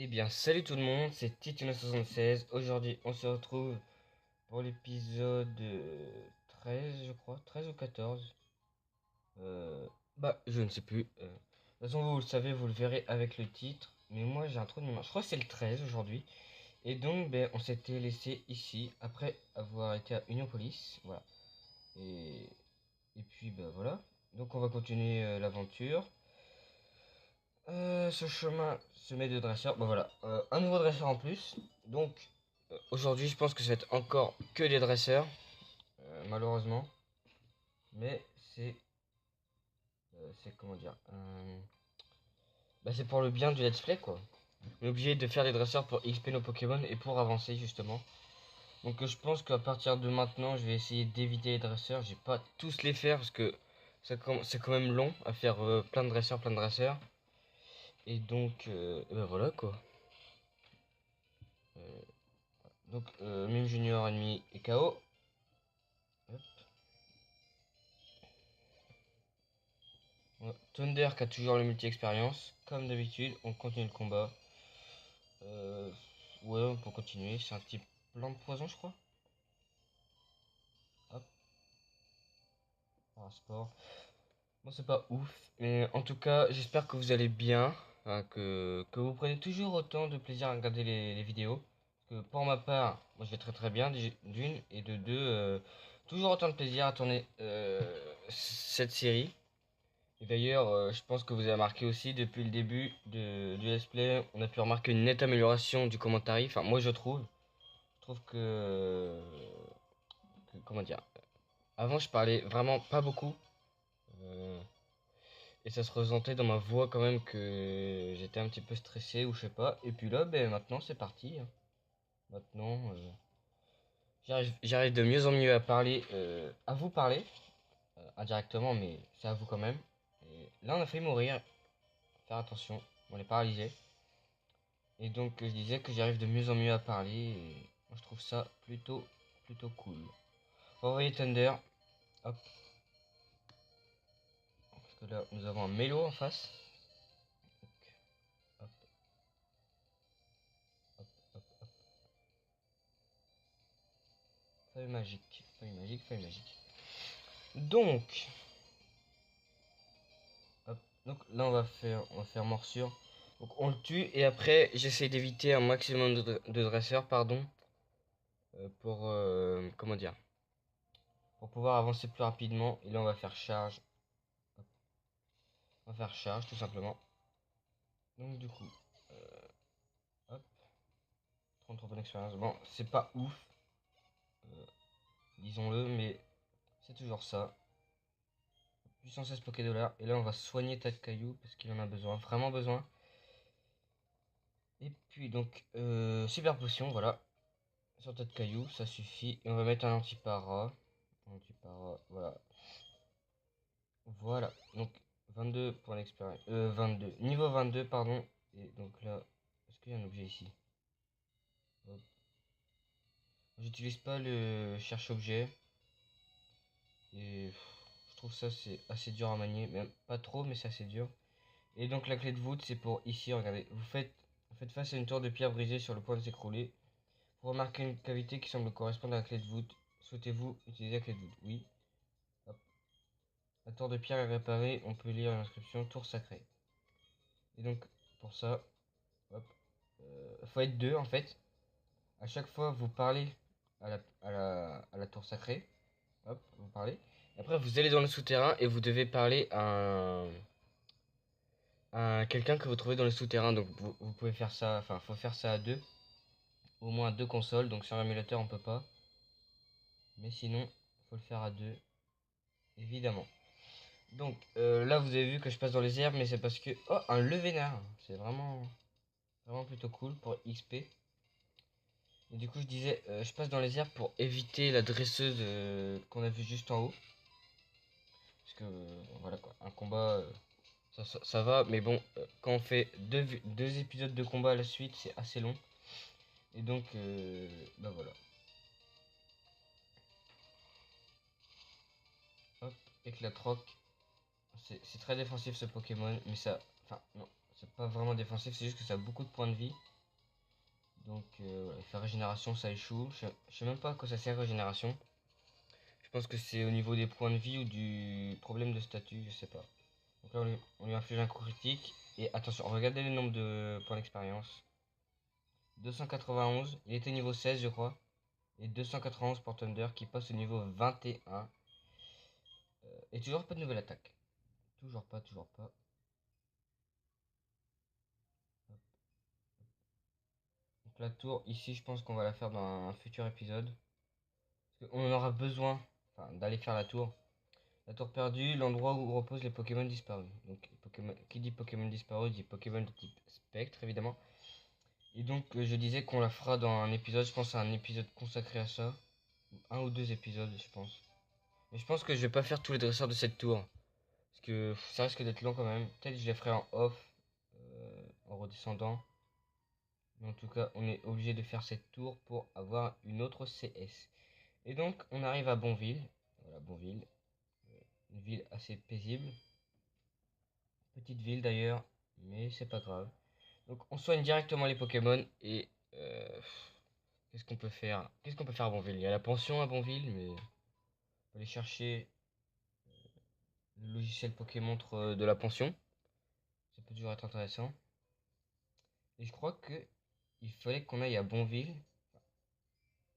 Eh bien, salut tout le monde, c'est Titounet76. Aujourd'hui, on se retrouve pour l'épisode 13, je crois, 13 ou 14. Je ne sais plus. De toute façon, vous le savez, vous le verrez avec le titre. Mais moi, j'ai un trou de mémoire. Je crois que c'est le 13 aujourd'hui. Et donc, on s'était laissé ici après avoir été à Union Police. Voilà. Et, et puis, voilà. Donc, on va continuer l'aventure. Ce chemin se met de dresseurs. Voilà, un nouveau dresseur en plus. Donc aujourd'hui, je pense que ça va être encore que des dresseurs, malheureusement. Mais c'est comment dire, c'est pour le bien du let's play quoi. On est obligé de faire des dresseurs pour XP nos Pokémon et pour avancer justement. Donc je pense qu'à partir de maintenant, je vais essayer d'éviter les dresseurs. Je vais pas tous les faire parce que c'est quand même long à faire plein de dresseurs, plein de dresseurs. Et donc, voilà quoi. Euh, Mime Junior ennemi est KO. Hop. Ouais. Thunder qui a toujours le multi-expérience. Comme d'habitude, on continue le combat. Ouais, on peut continuer. C'est un type plan de poison, je crois. Hop. Sport. Bon, c'est pas ouf. Mais en tout cas, j'espère que vous allez bien. Hein, que vous prenez toujours autant de plaisir à regarder les vidéos. Parce que pour ma part, moi je vais très très bien d'une. Et de deux, toujours autant de plaisir à tourner cette série. Et d'ailleurs, je pense que vous avez remarqué aussi depuis le début du let's play, on a pu remarquer une nette amélioration du commentaire. Enfin, moi je trouve. Je trouve comment dire. Avant, je parlais vraiment pas beaucoup. euh, et ça se ressentait dans ma voix quand même que j'étais un petit peu stressé ou je sais pas. Et puis là, maintenant c'est parti. Hein. Maintenant, j'arrive de mieux en mieux à parler, à vous parler, indirectement, mais c'est à vous quand même. Et là, on a failli mourir. Faire attention, on est paralysé. Et donc je disais que j'arrive de mieux en mieux à parler et moi, je trouve ça plutôt cool. On va envoyer Thunder. Hop. Parce que là nous avons un mélo en face. Donc, hop, hop, hop, hop. Feuille magique, feuille magique, feuille magique. Donc, hop. Donc là on va faire morsure. Donc on le tue et après j'essaie d'éviter un maximum de dresseurs, pardon. Pour comment dire. Pour pouvoir avancer plus rapidement. Et là on va faire charge. Hop. On va faire charge tout simplement. Donc du coup, hop, 33 bonnes expériences. Bon, c'est pas ouf, euh, disons-le, mais c'est toujours ça. Puissance 16 Pokédollars. Et là, on va soigner Tête Caillou parce qu'il en a besoin, vraiment besoin. Et puis donc, super potion, voilà. Sur Tête Caillou, ça suffit. Et on va mettre un anti-para. Voilà. Voilà. Donc, 22 points d'expérience. 22. Niveau 22, pardon. Et donc là, est-ce qu'il y a un objet ici? Hop. J'utilise pas le cherche-objet. Et je trouve ça c'est assez dur à manier, même pas trop mais c'est assez dur. Et donc la clé de voûte c'est pour ici, regardez, vous faites face à une tour de pierre brisée sur le point de s'écrouler. Vous remarquez une cavité qui semble correspondre à la clé de voûte. Souhaitez-vous utiliser la clé de voûte? Oui. Hop. La tour de pierre est réparée, on peut lire l'inscription tour sacrée. Et donc pour ça, hop, faut être deux en fait. À chaque fois vous parlez à la tour sacrée. Hop, vous parlez. Après vous allez dans le souterrain et vous devez parler à quelqu'un que vous trouvez dans le souterrain. Donc vous pouvez faire ça, enfin faut faire ça à deux, au moins à deux consoles. Donc sur l'émulateur on peut pas, mais sinon faut le faire à deux, évidemment. Donc là vous avez vu que je passe dans les herbes, mais c'est parce que oh un levénard, c'est vraiment plutôt cool pour XP. Et du coup je disais, je passe dans les herbes pour éviter la dresseuse qu'on a vu juste en haut, parce que voilà quoi, un combat. Ça va, mais bon, quand on fait deux épisodes de combat à la suite, c'est assez long. Et donc, voilà. Hop, éclat roc. C'est très défensif ce Pokémon, mais ça. Enfin, non, c'est pas vraiment défensif, c'est juste que ça a beaucoup de points de vie. Donc voilà, faire régénération, ça échoue. Je sais même pas à quoi ça sert régénération. Je pense que c'est au niveau des points de vie ou du problème de statut, je sais pas. Donc là on lui inflige un coup critique. Et attention, regardez le nombre de points d'expérience. 291, il était niveau 16 je crois. Et 291 pour Thunder qui passe au niveau 21. Et toujours pas de nouvelle attaque. Toujours pas, toujours pas. Donc la tour, ici, je pense qu'on va la faire dans un futur épisode. Parce qu'on en aura besoin d'aller faire la tour. La tour perdue, l'endroit où reposent les Pokémon disparus. Donc, qui dit Pokémon disparus dit Pokémon de type spectre, évidemment. Et donc, je disais qu'on la fera dans un épisode, je pense à un épisode consacré à ça. Un ou deux épisodes, je pense. Mais je pense que je vais pas faire tous les dresseurs de cette tour. Parce que ça risque d'être long quand même. Peut-être que je les ferai en off, en redescendant. Mais en tout cas, on est obligé de faire cette tour pour avoir une autre CS. Et donc, on arrive à Bonville. Voilà, Bonville. Une ville assez paisible. Petite ville d'ailleurs, mais c'est pas grave. Donc, on soigne directement les Pokémon et... qu'est-ce qu'on peut faire? Qu'est-ce qu'on peut faire à Bonville? Il y a la pension à Bonville, mais... On peut aller chercher le logiciel Pokémon de la pension. Ça peut toujours être intéressant. Et je crois que il fallait qu'on aille à Bonville.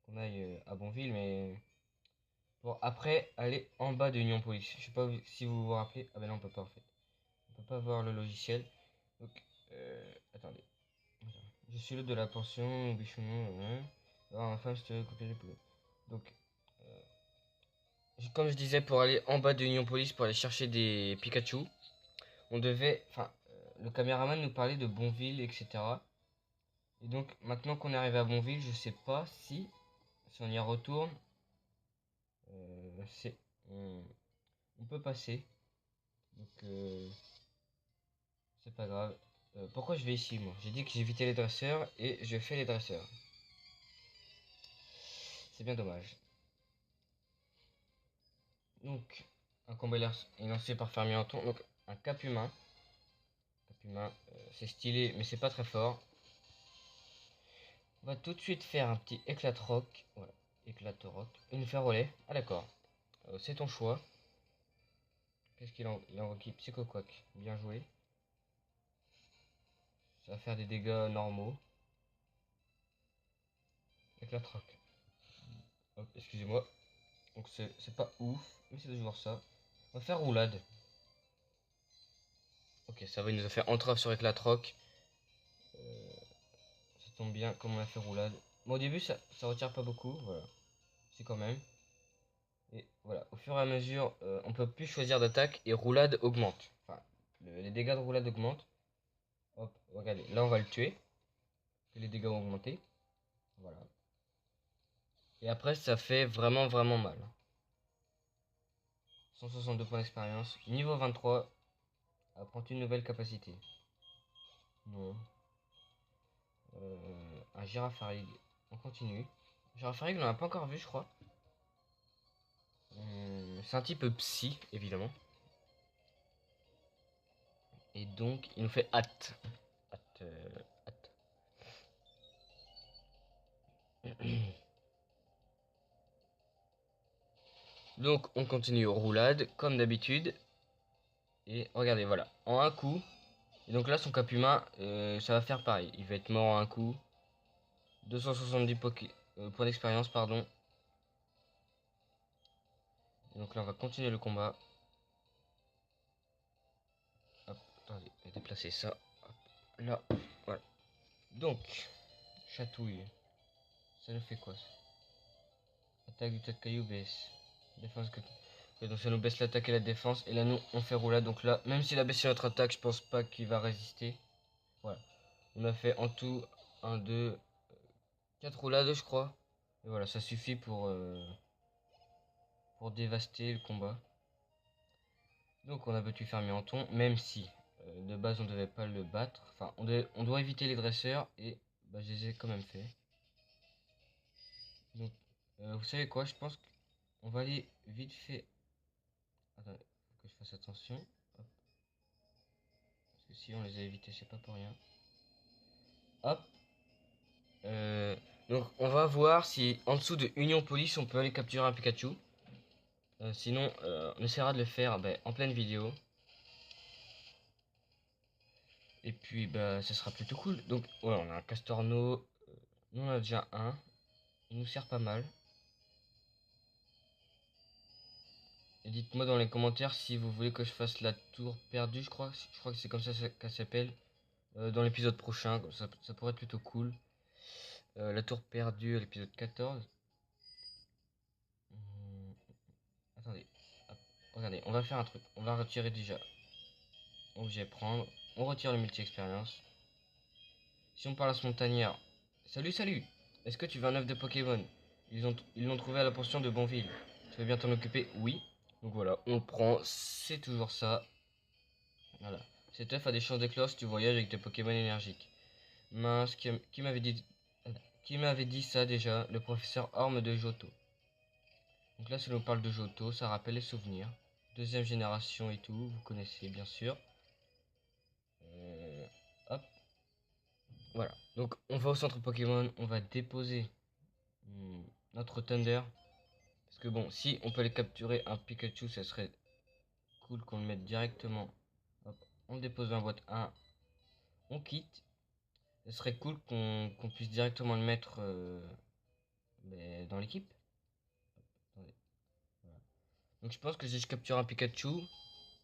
Qu'on aille à Bonville, mais pour après aller en bas de Union Police. Je sais pas si vous vous rappelez. Ah ben non, on peut pas en fait. On peut pas voir le logiciel. Donc, attendez. Je suis le de la pension, bichonneau. Alors, enfin, je te copier les poules. Donc, comme je disais, pour aller en bas de Union Police pour aller chercher des Pikachu, on devait. Le caméraman nous parlait de Bonville, etc. Et donc, maintenant qu'on est arrivé à Bonville, je sais pas si on y retourne, c'est on peut passer. Donc, c'est pas grave. Pourquoi je vais ici, moi? J'ai dit que j'évitais les dresseurs et je fais les dresseurs. C'est bien dommage. Donc, un combat est lancé par Fermienton. Donc, un cap humain. Cap humain, c'est stylé, mais c'est pas très fort. On va tout de suite faire un petit éclat de rock. Voilà, éclat de rock. Une fer au lait. Ah, d'accord. C'est ton choix. Qu'est-ce qu'il envoie qui? Psychoquack. Bien joué. Ça va faire des dégâts normaux. Éclat de rock. Hop, excusez-moi. Donc, c'est pas ouf, mais c'est toujours ça. On va faire roulade. Ok, ça va, il nous a fait entrave sur éclat de rock. Ça tombe bien, comme on a fait roulade. Bon, au début, ça retire pas beaucoup, voilà. C'est quand même. Et voilà, au fur et à mesure, on peut plus choisir d'attaque et roulade augmente. Les dégâts de roulade augmentent. Hop, regardez, là on va le tuer. Les dégâts ont augmenté. Voilà. Et après, ça fait vraiment, vraiment mal. 162 points d'expérience. Niveau 23. Apprend une nouvelle capacité. Non. Un Girafarig. On continue. Girafarig, on l'a pas encore vu, je crois. C'est un type psy, évidemment. Et donc, il nous fait hâte. Hâte. Hâte. Donc, on continue roulade, comme d'habitude. Et regardez, voilà. En un coup. Et donc là, son cap humain, ça va faire pareil. Il va être mort en un coup. 270 points d'expérience, pardon. Et donc là, on va continuer le combat. Hop, attendez, je vais déplacer ça. Hop, là, voilà. Donc, chatouille. Ça nous fait quoi ça? Attaque du tas de cailloux baisse. Défense que... Ok, donc ça nous baisse l'attaque et la défense. Et là, nous, on fait roulade. Donc là, même s'il a baissé notre attaque, je pense pas qu'il va résister. Voilà. On a fait en tout 1, 2, 4 roulades, je crois. Et voilà, ça suffit pour dévaster le combat. Donc on a battu Fermienton, même si de base on devait pas le battre. Enfin, on doit éviter les dresseurs et bah, je les ai quand même fait. Donc, vous savez quoi, je pense qu'on va aller vite fait. Attendez, faut que je fasse attention. Hop. Parce que Si on les a évités, c'est pas pour rien. Hop. Donc on va voir si en dessous de Union Police on peut aller capturer un Pikachu. Sinon on essaiera de le faire en pleine vidéo. Et puis bah ça sera plutôt cool. Donc ouais, on a un Castorno. Nous on a déjà un. Il nous sert pas mal. Et dites-moi dans les commentaires si vous voulez que je fasse la tour perdue, je crois que c'est comme ça qu'elle s'appelle. Dans l'épisode prochain, ça pourrait être plutôt cool. La tour perdue à l'épisode 14. Attendez. Hop, regardez, on va faire un truc. On va retirer déjà. Objet prendre. On retire le multi-expérience. Si on parle à ce montagnard. Salut, salut. Est-ce que tu veux un œuf de Pokémon? Ils l'ont trouvé à la pension de Bonville. Tu veux bien t'en occuper? Oui. Donc voilà, on le prend. C'est toujours ça. Voilà. Cet œuf a des chances d'éclore si tu voyages avec tes Pokémon énergiques. Mince, qui m'avait dit ça déjà? Le professeur Orme de Johto. Donc là, si l'on parle de Johto, ça rappelle les souvenirs. Deuxième génération et tout, vous connaissez bien sûr. Hop. Voilà. Donc on va au centre Pokémon, on va déposer notre Thunder. Parce que bon, si on peut aller capturer un Pikachu, ça serait cool qu'on le mette directement. Hop. On le dépose dans la boîte 1. On quitte. Ce serait cool qu'on puisse directement le mettre dans l'équipe. Attendez. Voilà. Donc je pense que si je capture un Pikachu,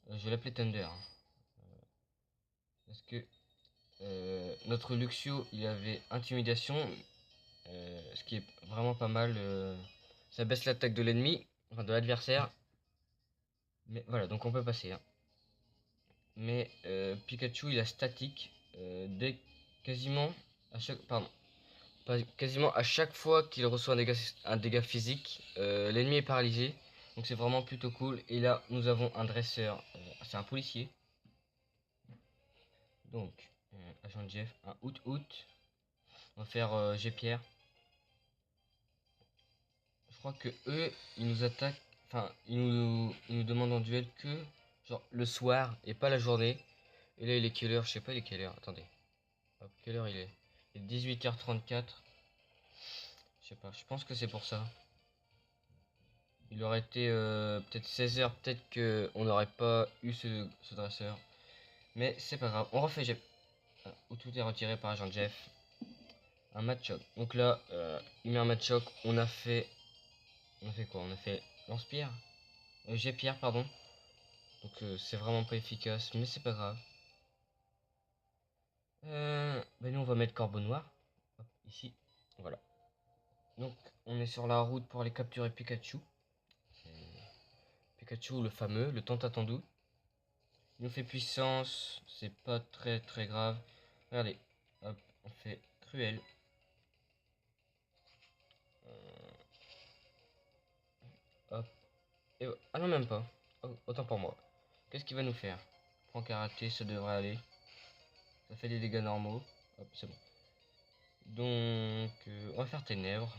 je vais l'appeler Thunder. Parce que notre Luxio, il avait intimidation, ce qui est vraiment pas mal. Ça baisse l'attaque de l'ennemi, enfin de l'adversaire. Mais voilà, donc on peut passer. Hein. Mais Pikachu, il a statique dès quasiment à chaque, pardon, pas quasiment à chaque fois qu'il reçoit un dégât physique, l'ennemi est paralysé. Donc c'est vraiment plutôt cool. Et là, nous avons un dresseur, c'est un policier. Donc, agent Jeff, un out. On va faire G-Pierre. Je crois que eux, ils nous attaquent, enfin, ils nous demandent en duel que genre le soir et pas la journée. Et là, il est quelle heure? Je sais pas, il est quelle heure? Attendez. Hop, quelle heure il est? Il est 18h34. Je sais pas, je pense que c'est pour ça. Il aurait été peut-être 16h, peut-être qu'on n'aurait pas eu ce dresseur. Mais c'est pas grave, on refait Jeff. Où tout est retiré par agent Jeff. Un match choc. Donc là, il met un match choc. On a fait quoi? On a fait lance-pierre. G-pierre, pardon. Donc c'est vraiment pas efficace, mais c'est pas grave. Nous on va mettre corbeau noir. Hop, ici. Voilà. Donc on est sur la route pour aller capturer Pikachu. Pikachu le fameux, le tant attendu. Il nous fait puissance, c'est pas très grave. Regardez, hop, on fait cruel. Hop. Et ah non même pas. Oh, autant pour moi. Qu'est-ce qu'il va nous faire? Prends karaté, ça devrait aller. Ça fait des dégâts normaux. Hop, c'est bon. Donc on va faire ténèbres.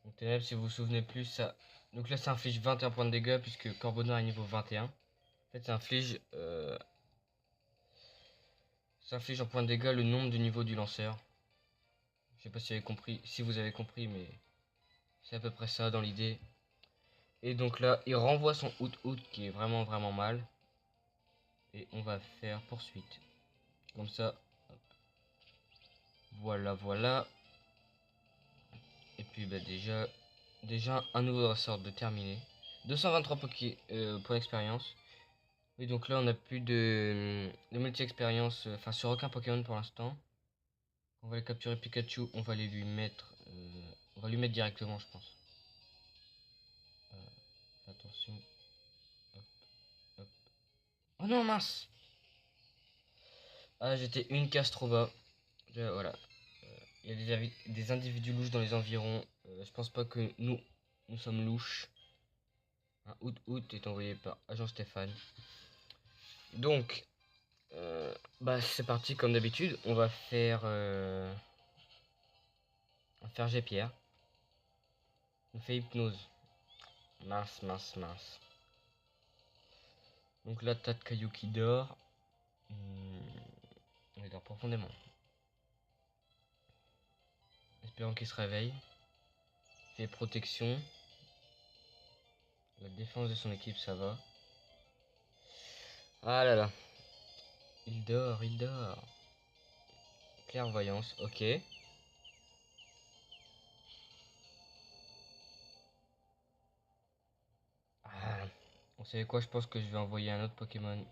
Donc ténèbres, si vous vous souvenez plus, ça. Donc là ça inflige 21 points de dégâts puisque Corbeau Noir est niveau 21. En fait ça inflige en points de dégâts le nombre de niveaux du lanceur. Je sais pas si vous avez compris, mais c'est à peu près ça dans l'idée. Et donc là, il renvoie son out qui est vraiment mal. Et on va faire poursuite. Comme ça. Hop. Voilà. Et puis déjà un nouveau dresseur de terminé. 223 points d'expérience. Oui, donc là on a plus de multi-expérience, enfin sur aucun Pokémon pour l'instant. On va aller capturer Pikachu, on va aller on va lui mettre directement je pense. Attention. Hop. Oh non mince. Ah j'étais une case trop bas. Voilà. Il y a des individus louches dans les environs. Je pense pas que nous sommes louches. Un out est envoyé par agent Stéphane. Donc, c'est parti comme d'habitude. On va faire G-Pierre. On fait hypnose. Mince. Donc là, tas de cailloux qui dort. Il dort profondément. Espérons qu'il se réveille. Fait protection. La défense de son équipe, ça va. Ah là là. Il dort, il dort. Clairvoyance, ok. Ah. Vous savez quoi, je pense que je vais envoyer un autre Pokémon.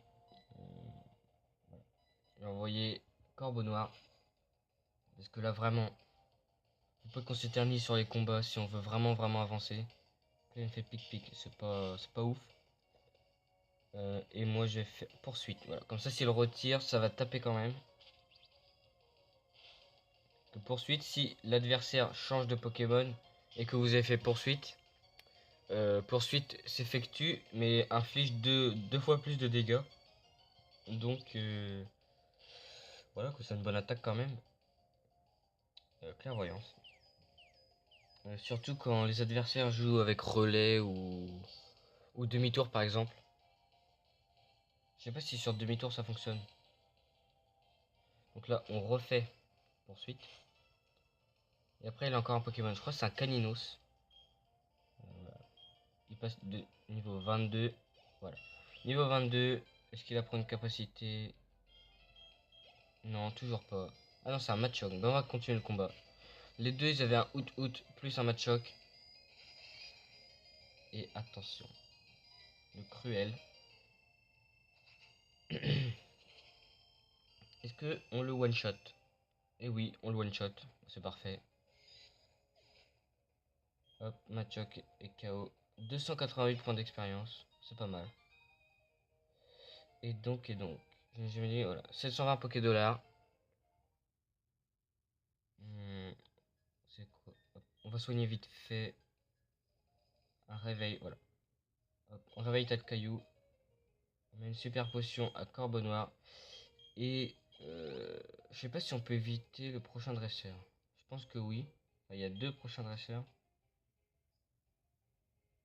Je vais envoyer Corbeau Noir. Parce que là, vraiment, faut pas qu'on s'éternise sur les combats si on veut vraiment avancer. Là, il me fait pic-pic, c'est pas ouf. Et moi, je vais faire poursuite. Voilà, comme ça, s'il retire, ça va taper quand même. Que poursuite, si l'adversaire change de Pokémon et que vous avez fait poursuite, poursuite s'effectue mais inflige deux fois plus de dégâts. Donc voilà, que c'est une bonne attaque quand même. Clairvoyance. Surtout quand les adversaires jouent avec relais ou demi-tour par exemple. Je sais pas si sur demi-tour ça fonctionne. Donc là on refait poursuite. Et après il a encore un Pokémon, je crois que c'est un Caninos. Voilà. Il passe de niveau 22. Voilà. Niveau 22, est-ce qu'il apprend une capacité? Non, toujours pas. Ah non, c'est un Machoke. Ben, on va continuer le combat. Les deux, ils avaient un out plus un Machoke. Et attention. Le cruel. Est-ce que on le one shot? Eh oui, on le one shot. C'est parfait. Hop, Machoke et KO. 288 points d'expérience. C'est pas mal. Et donc, je me dis, voilà. 720 Poké Dollars. C'est quoi? Hop, on va soigner vite fait. Un réveil, voilà. Hop, on réveille tas de cailloux. On met une super potion à Corbeau Noir. Et je sais pas si on peut éviter le prochain dresseur. Je pense que oui. Enfin, il y a deux prochains dresseurs.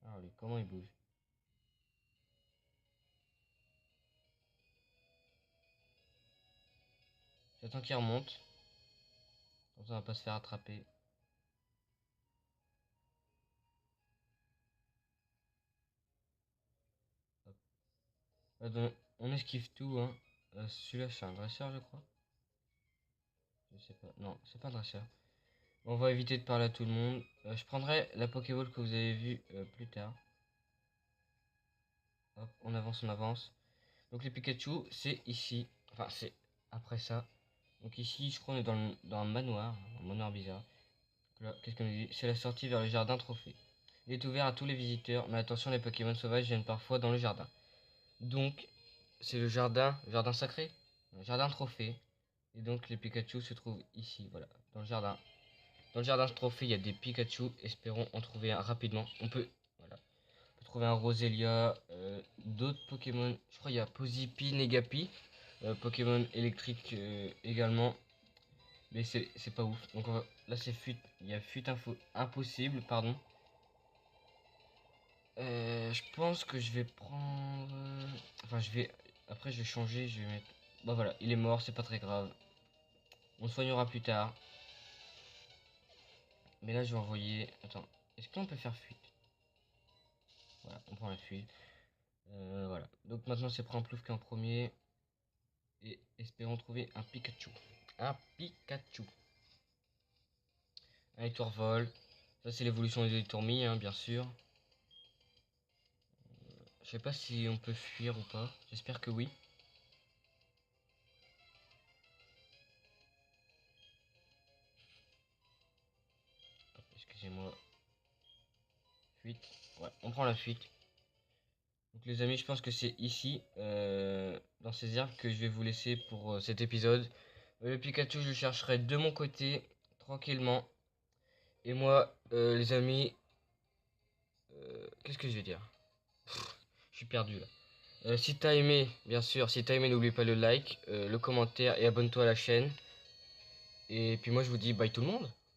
Alors lui, comment il bouge? J'attends qu'il remonte. Comme ça on va pas se faire attraper. Hop. Attends, on esquive tout, hein. Celui-là c'est un dresseur je crois. Je sais pas. Non, c'est pas un dresseur. On va éviter de parler à tout le monde. Je prendrai la Pokéball que vous avez vue plus tard. Hop, on avance, on avance. Donc les Pikachu, c'est ici. Enfin, c'est après ça. Donc ici, je crois qu'on est dans un manoir bizarre. Là, qu'est-ce qu'on nous dit? C'est la sortie vers le jardin trophée. Il est ouvert à tous les visiteurs, mais attention, les Pokémon sauvages viennent parfois dans le jardin. Donc, c'est le jardin sacré, le jardin trophée. Et donc, les Pikachu se trouvent ici, voilà, dans le jardin. Dans le jardin trophée, il y a des Pikachu. Espérons en trouver un rapidement. Voilà, on peut trouver un Roselia, d'autres Pokémon. Je crois qu'il y a Posipi, Negapi, Pokémon électrique également. Mais c'est pas ouf. Donc là c'est fuite. Il y a fuite info impossible, pardon. Je pense que je vais prendre. Enfin je vais. Après je vais changer, je vais mettre. Bah voilà, il est mort, c'est pas très grave. On le soignera plus tard. Mais là je vais envoyer. Attends, est-ce qu'on peut faire fuite? Voilà, on prend la fuite. Voilà. Donc maintenant c'est Primplouf qui est en premier. Et espérons trouver un Pikachu. Un Pikachu. Un Héctor Vol. Ça c'est l'évolution des Tourmis, hein, bien sûr. Je sais pas si on peut fuir ou pas. J'espère que oui. Excusez-moi. Fuite. Ouais, on prend la fuite. Donc les amis, je pense que c'est ici, dans ces herbes, que je vais vous laisser pour cet épisode. Le Pikachu, je le chercherai de mon côté, tranquillement. Et moi, les amis, qu'est-ce que je vais dire? Je suis perdu là. Si t'as aimé, bien sûr, si t'as aimé, n'oublie pas le like, le commentaire et abonne-toi à la chaîne. Et puis moi, je vous dis bye tout le monde.